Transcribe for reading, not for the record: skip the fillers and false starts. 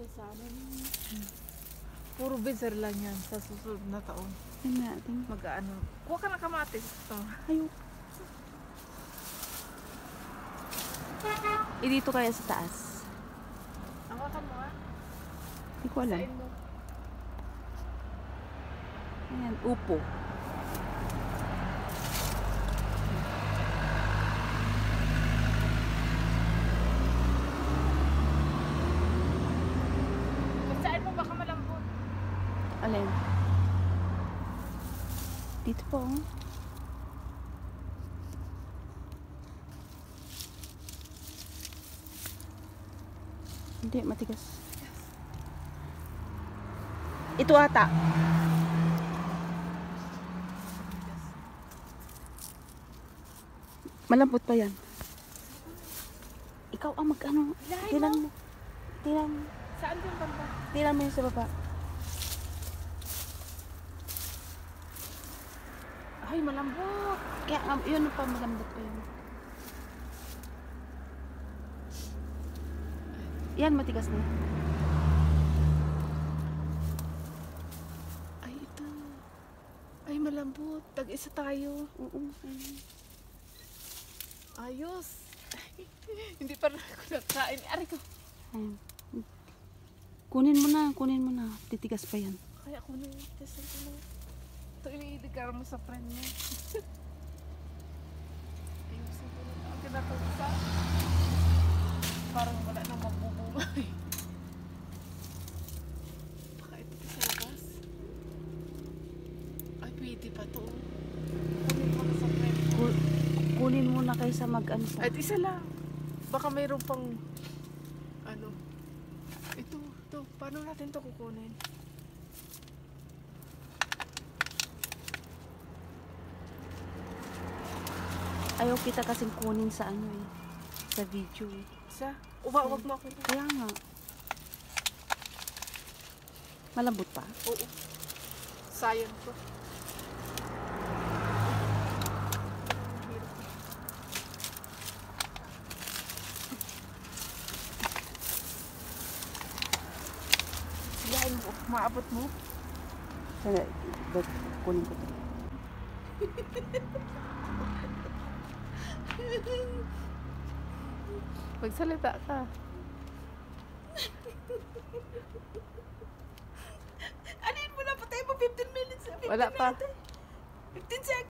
siya sa amin. Puro bezer lang yan sa susunod na taon. Tingnan natin. Mag-ano. Kuha ka ng kamatis. Ito. Ayun. Dito kaya sa taas? Hawakan mo ha. Hindi ko alam. Sain mo. Ayan, upo. Sain mo baka malambot. Alin? Dito po. Oh. Hindi, matigas. Ito ata. Malambot pa yan. Ikaw ang mag-ano. Tinan mo. Tinan mo. Saan yung banda? Tinan mo yung sa baba. Ay, malambot. Kaya yun pa malambot pa yun. Yan, matigas na. Ay, ito. Ay, malambot. Tag-isa tayo. Oo. Ayun. Ayos. Hindi pa rin ako nakain. Aray ko. Ayun. Kunin mo na, kunin mo na. Titigas pa yan. Kaya ako na yung testing ko na. Ito iniidikara mo sa friend mo. Ayusin ko na. Ang kinatusa. Parang wala nang magbubungay. Baka ito pa sa labas. Ay, pwede pa to. Kunin ko na sa friend mo. Kunin mo na kaysa mag-ano pa. At isa lang. Baka mayroon pang ano. Ito. Paano natin to kukunin? Ayaw kita kasing kunin sa ano eh. Sa video eh. Isa? Wag mo ako. Kaya nga. Malambot pa? Oo. Sayang to. Siyain mo. Maabot mo. Sana, kunin ko to. Magsalita ka. Anin mo na, patay mo 15 minutes. Wala pa. 15 seconds.